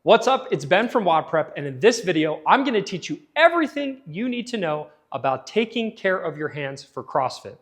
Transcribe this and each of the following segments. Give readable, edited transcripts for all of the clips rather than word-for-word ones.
What's up? It's Ben from WOD Prep, and in this video, I'm going to teach you everything you need to know about taking care of your hands for CrossFit.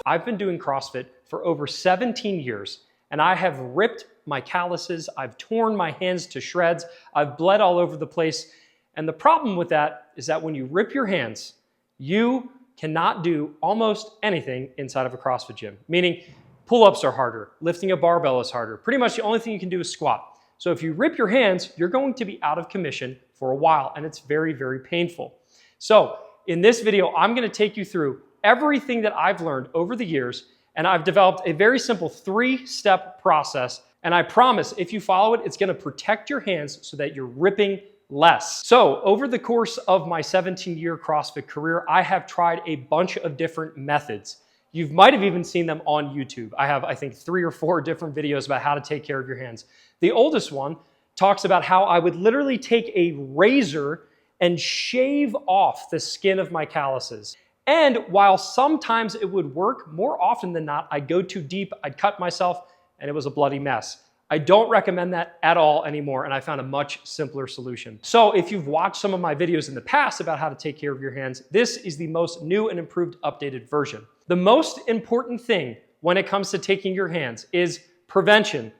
I've been doing CrossFit for over 17 years, and I have ripped my calluses, I've torn my hands to shreds, I've bled all over the place, and the problem with that is that when you rip your hands, you cannot do almost anything inside of a CrossFit gym, meaning pull-ups are harder, lifting a barbell is harder. Pretty much the only thing you can do is squat. So if you rip your hands, you're going to be out of commission for a while, and it's very, very painful. So in this video, I'm going to take you through everything that I've learned over the years, and I've developed a very simple 3-step process, and I promise if you follow it, it's going to protect your hands so that you're ripping less. So over the course of my 17-year CrossFit career, I have tried a bunch of different methods. You might have even seen them on YouTube. I have, I think, 3 or 4 different videos about how to take care of your hands. The oldest one talks about how I would literally take a razor and shave off the skin of my calluses. And while sometimes it would work, more often than not, I'd go too deep, I'd cut myself, and it was a bloody mess. I don't recommend that at all anymore, and I found a much simpler solution. So if you've watched some of my videos in the past about how to take care of your hands, this is the most new and improved updated version. The most important thing when it comes to taking your hands is prevention.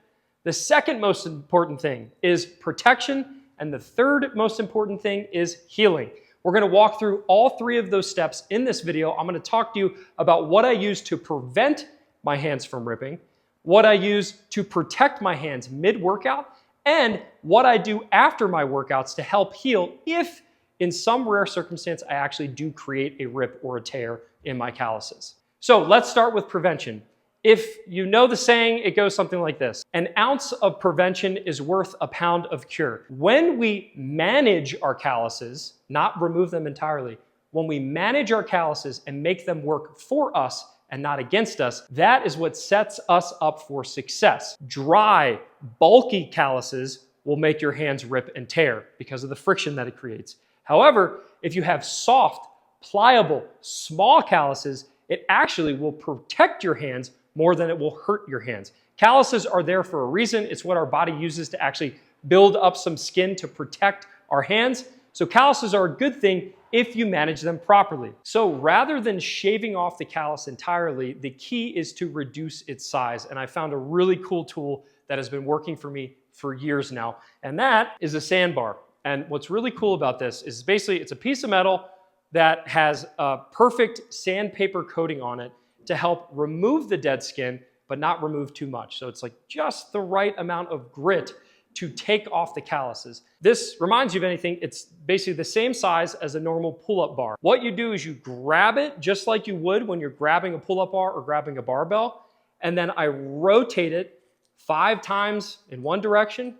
The second most important thing is protection, and the third most important thing is healing. We're gonna walk through all 3 of those steps in this video. I'm gonna talk to you about what I use to prevent my hands from ripping, what I use to protect my hands mid-workout, and what I do after my workouts to help heal if, in some rare circumstance, I actually do create a rip or a tear in my calluses. So let's start with prevention. If you know the saying, it goes something like this: an ounce of prevention is worth a pound of cure. When we manage our calluses, not remove them entirely, when we manage our calluses and make them work for us and not against us, that is what sets us up for success. Dry, bulky calluses will make your hands rip and tear because of the friction that it creates. However, if you have soft, pliable, small calluses, it actually will protect your hands more than it will hurt your hands. Calluses are there for a reason. It's what our body uses to actually build up some skin to protect our hands. So calluses are a good thing if you manage them properly. So rather than shaving off the callus entirely, the key is to reduce its size. And I found a really cool tool that has been working for me for years now, and that is a sandbar. And what's really cool about this is basically it's a piece of metal that has a perfect sandpaper coating on it to help remove the dead skin, but not remove too much. So it's like just the right amount of grit to take off the calluses. This reminds you of anything, it's basically the same size as a normal pull-up bar. What you do is you grab it just like you would when you're grabbing a pull-up bar or grabbing a barbell, and then I rotate it 5 times in one direction,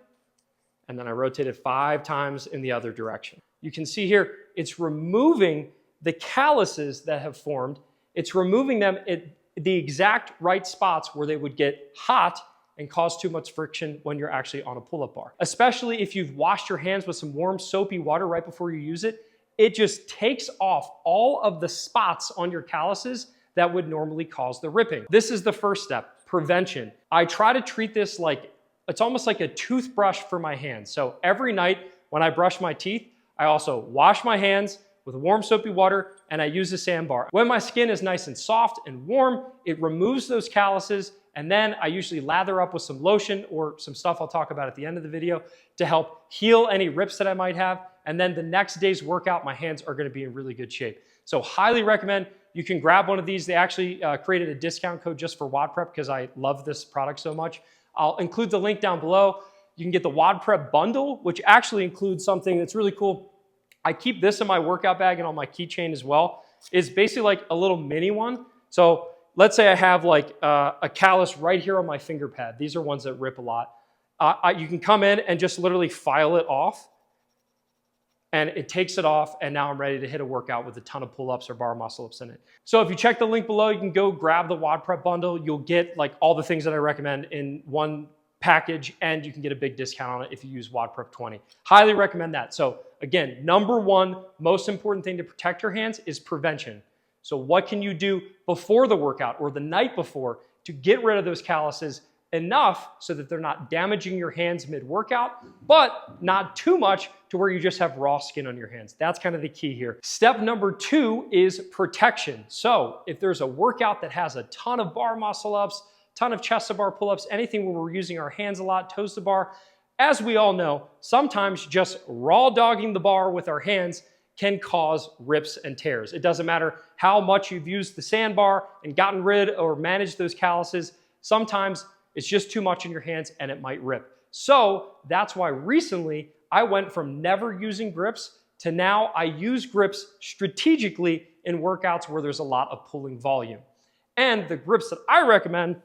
and then I rotate it 5 times in the other direction. You can see here, it's removing the calluses that have formed. It's removing them at the exact right spots where they would get hot and cause too much friction when you're actually on a pull-up bar. Especially if you've washed your hands with some warm soapy water right before you use it, it just takes off all of the spots on your calluses that would normally cause the ripping. This is the first step, prevention. I try to treat this like, it's almost like a toothbrush for my hands. So every night when I brush my teeth, I also wash my hands with warm soapy water, and I use a sandbar. When my skin is nice and soft and warm, it removes those calluses, and then I usually lather up with some lotion or some stuff I'll talk about at the end of the video to help heal any rips that I might have. And then the next day's workout, my hands are gonna be in really good shape. So highly recommend you can grab one of these. They actually created a discount code just for WOD Prep because I love this product so much. I'll include the link down below. You can get the WOD Prep bundle, which actually includes something that's really cool. I keep this in my workout bag and on my keychain as well. It's basically like a little mini one. So let's say I have like a callus right here on my finger pad. These are ones that rip a lot. You can come in and just literally file it off, and it takes it off, and now I'm ready to hit a workout with a ton of pull-ups or bar muscle-ups in it. So if you check the link below, you can go grab the WOD Prep bundle. You'll get like all the things that I recommend in one package, and you can get a big discount on it if you use WOD Prep 20. Highly recommend that. So again, number 1 most important thing to protect your hands is prevention. So what can you do before the workout or the night before to get rid of those calluses enough so that they're not damaging your hands mid-workout, but not too much to where you just have raw skin on your hands? That's kind of the key here. Step number 2 is protection. So if there's a workout that has a ton of bar muscle ups, ton of chest to bar pull-ups, anything where we're using our hands a lot, toes to bar, as we all know, sometimes just raw dogging the bar with our hands can cause rips and tears. It doesn't matter how much you've used the sandbar and gotten rid or managed those calluses. Sometimes it's just too much in your hands and it might rip. So that's why recently I went from never using grips to now I use grips strategically in workouts where there's a lot of pulling volume. And the grips that I recommend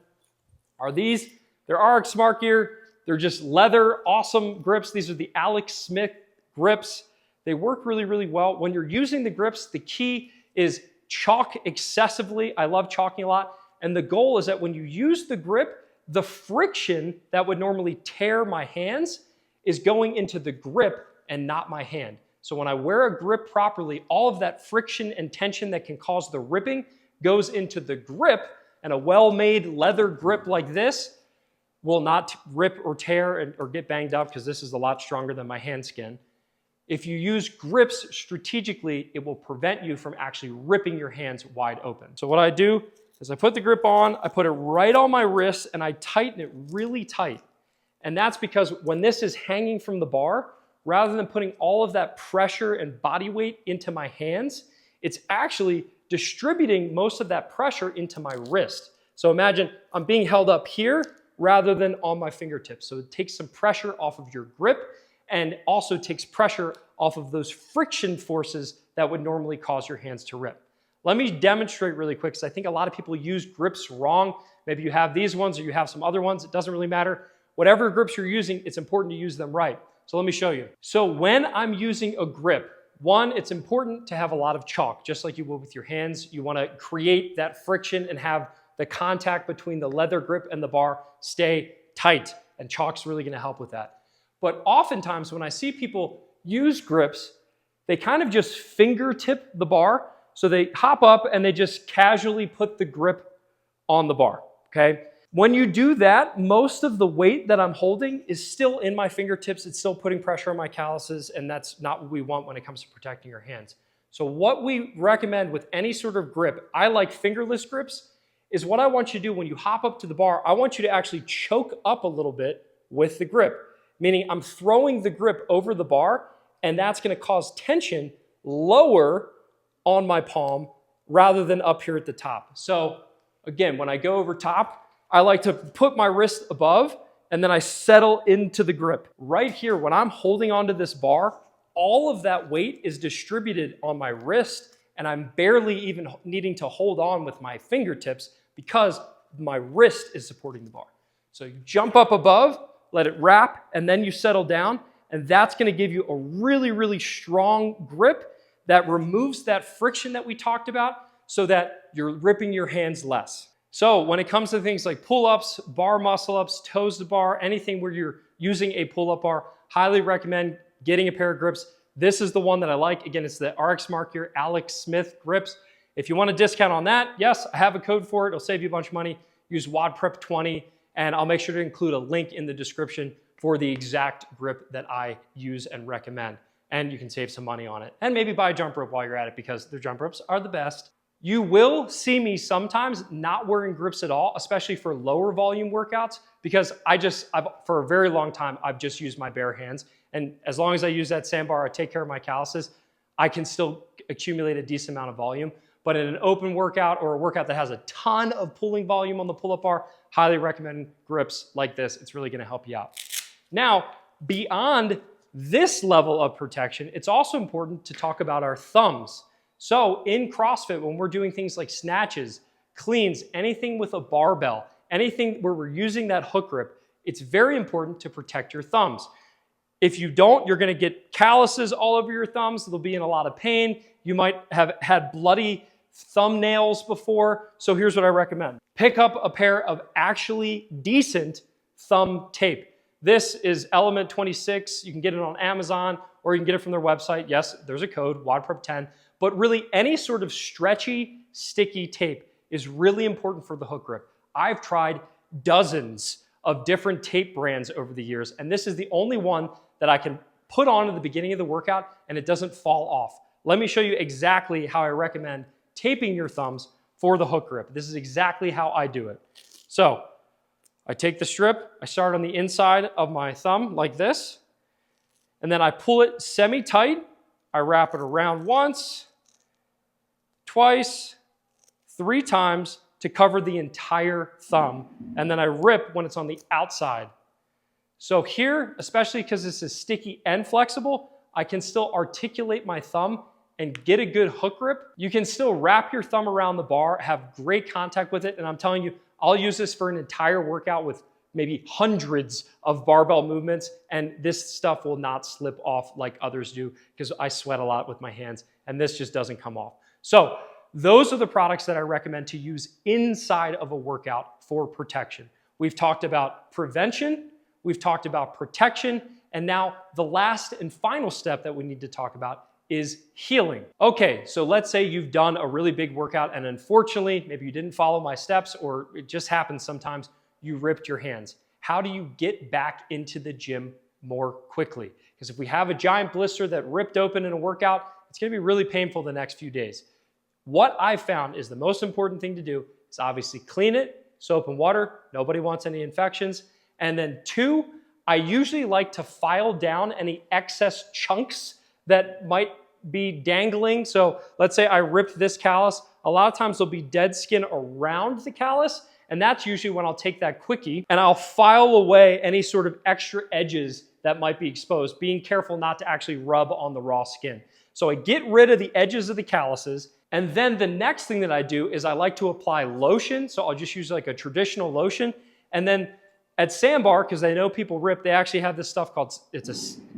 are these. They're RX Smart Gear. They're just leather, awesome grips. These are the Alex Smith grips. They work really, really well. When you're using the grips, the key is chalk excessively. I love chalking a lot. And the goal is that when you use the grip, the friction that would normally tear my hands is going into the grip and not my hand. So when I wear a grip properly, all of that friction and tension that can cause the ripping goes into the grip, and a well-made leather grip like this will not rip or tear or get banged up because this is a lot stronger than my hand skin. If you use grips strategically, it will prevent you from actually ripping your hands wide open. So what I do is I put the grip on, I put it right on my wrist, and I tighten it really tight. And that's because when this is hanging from the bar, rather than putting all of that pressure and body weight into my hands, it's actually distributing most of that pressure into my wrist. So imagine I'm being held up here rather than on my fingertips. So it takes some pressure off of your grip and also takes pressure off of those friction forces that would normally cause your hands to rip. Let me demonstrate really quick, because I think a lot of people use grips wrong. Maybe you have these ones or you have some other ones. It doesn't really matter. Whatever grips you're using, it's important to use them right. So let me show you. So when I'm using a grip, one, it's important to have a lot of chalk, just like you would with your hands. You want to create that friction and have the contact between the leather grip and the bar stay tight, and chalk's really going to help with that. But oftentimes when I see people use grips, they kind of just fingertip the bar. So they hop up and they just casually put the grip on the bar, okay? When you do that, most of the weight that I'm holding is still in my fingertips. It's still putting pressure on my calluses, and that's not what we want when it comes to protecting your hands. So what we recommend with any sort of grip, I like fingerless grips, is what I want you to do when you hop up to the bar, I want you to actually choke up a little bit with the grip, meaning I'm throwing the grip over the bar, and that's going to cause tension lower on my palm rather than up here at the top. So again, when I go over top, I like to put my wrist above and then I settle into the grip. Right here, when I'm holding onto this bar, all of that weight is distributed on my wrist, and I'm barely even needing to hold on with my fingertips because my wrist is supporting the bar. So you jump up above, let it wrap, and then you settle down, and that's gonna give you a really, really strong grip that removes that friction that we talked about so that you're ripping your hands less. So when it comes to things like pull-ups, bar muscle-ups, toes to bar, anything where you're using a pull-up bar, highly recommend getting a pair of grips. This is the one that I like. Again, it's the RX Smart Gear Alex Smith grips. If you want a discount on that, yes, I have a code for it. It'll save you a bunch of money. Use WODPrep20, and I'll make sure to include a link in the description for the exact grip that I use and recommend. And you can save some money on it. And maybe buy a jump rope while you're at it, because their jump ropes are the best. You will see me sometimes not wearing grips at all, especially for lower volume workouts, because for a very long time, I've just used my bare hands. And as long as I use that sandbar, I take care of my calluses, I can still accumulate a decent amount of volume. But in an open workout or a workout that has a ton of pulling volume on the pull-up bar, highly recommend grips like this. It's really gonna help you out. Now, beyond this level of protection, it's also important to talk about our thumbs. So in CrossFit, when we're doing things like snatches, cleans, anything with a barbell, anything where we're using that hook grip, it's very important to protect your thumbs. If you don't, you're gonna get calluses all over your thumbs. They'll be in a lot of pain. You might have had bloody thumbnails before. So here's what I recommend. Pick up a pair of actually decent thumb tape. This is Element 26. You can get it on Amazon or you can get it from their website. Yes, there's a code, WODPrep10. But really any sort of stretchy sticky tape is really important for the hook grip. I've tried dozens of different tape brands over the years, and this is the only one that I can put on at the beginning of the workout and it doesn't fall off. Let me show you exactly how I recommend taping your thumbs for the hook grip. This is exactly how I do it. So I take the strip, I start on the inside of my thumb like this, and then I pull it semi-tight. I wrap it around once, twice, 3 times to cover the entire thumb, and then I rip when it's on the outside. So here, especially because this is sticky and flexible, I can still articulate my thumb and get a good hook grip. You can still wrap your thumb around the bar, have great contact with it, and I'm telling you, I'll use this for an entire workout with maybe hundreds of barbell movements, and this stuff will not slip off like others do because I sweat a lot with my hands, and this just doesn't come off. So those are the products that I recommend to use inside of a workout for protection. We've talked about prevention, we've talked about protection, and now the last and final step that we need to talk about is healing. Okay, so let's say you've done a really big workout and unfortunately, maybe you didn't follow my steps or it just happens sometimes, you ripped your hands. How do you get back into the gym more quickly? Because if we have a giant blister that ripped open in a workout, it's gonna be really painful the next few days. What I found is the most important thing to do is obviously clean it, soap and water, nobody wants any infections. And then 2, I usually like to file down any excess chunks that might be dangling. So let's say I ripped this callus. A lot of times there'll be dead skin around the callus, and that's usually when I'll take that quickie and I'll file away any sort of extra edges that might be exposed, being careful not to actually rub on the raw skin. So I get rid of the edges of the calluses, and then the next thing that I do is I like to apply lotion. So I'll just use like a traditional lotion, and then at Sandbar, because I know people rip, they actually have this stuff called,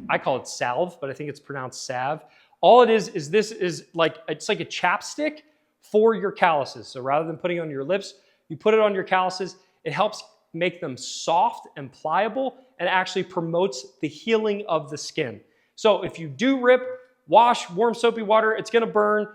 I call it salve, but I think it's pronounced salve. All it is this is like, it's like a chapstick for your calluses. So rather than putting it on your lips, you put it on your calluses. It helps make them soft and pliable and actually promotes the healing of the skin. So if you do rip, wash, warm soapy water, it's gonna burn.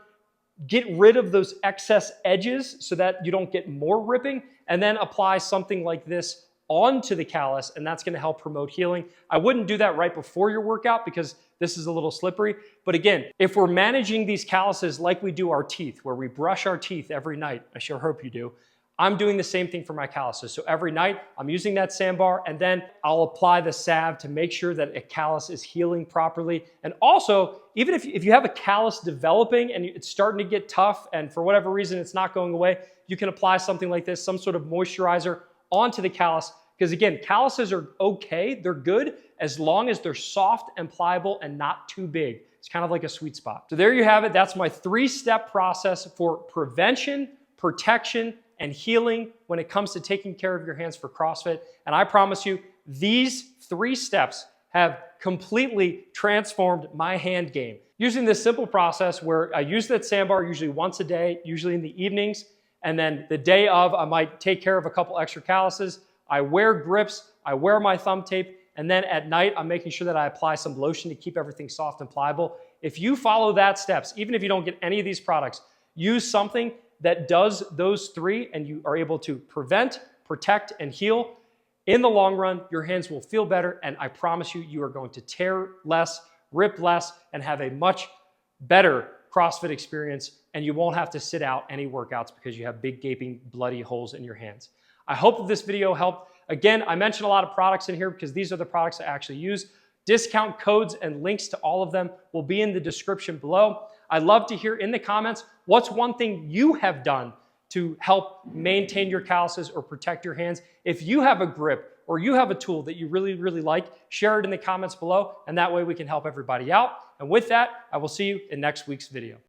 Get rid of those excess edges so that you don't get more ripping, and then apply something like this onto the callus, and that's gonna help promote healing. I wouldn't do that right before your workout because this is a little slippery. But again, if we're managing these calluses like we do our teeth, where we brush our teeth every night, I sure hope you do, I'm doing the same thing for my calluses. So every night I'm using that Sandbar, and then I'll apply the salve to make sure that a callus is healing properly. And also, even if you have a callus developing and it's starting to get tough and for whatever reason it's not going away, you can apply something like this, some sort of moisturizer onto the callus. Because again, calluses are okay, they're good, as long as they're soft and pliable and not too big. It's kind of like a sweet spot. So there you have it. That's my 3-step process for prevention, protection, and healing when it comes to taking care of your hands for CrossFit. And I promise you, these 3 steps have completely transformed my hand game. Using this simple process where I use that Sandbar usually once a day, usually in the evenings, and then the day of, I might take care of a couple extra calluses. I wear grips, I wear my thumb tape, and then at night, I'm making sure that I apply some lotion to keep everything soft and pliable. If you follow that steps, even if you don't get any of these products, use something that does those 3 and you are able to prevent, protect, and heal. In the long run, your hands will feel better, and I promise you, you are going to tear less, rip less, and have a much better CrossFit experience, and you won't have to sit out any workouts because you have big gaping bloody holes in your hands. I hope that this video helped. Again, I mentioned a lot of products in here because these are the products I actually use. Discount codes and links to all of them will be in the description below. I'd love to hear in the comments, what's one thing you have done to help maintain your calluses or protect your hands? If you have a grip or you have a tool that you really, really like, share it in the comments below, and that way we can help everybody out. And with that, I will see you in next week's video.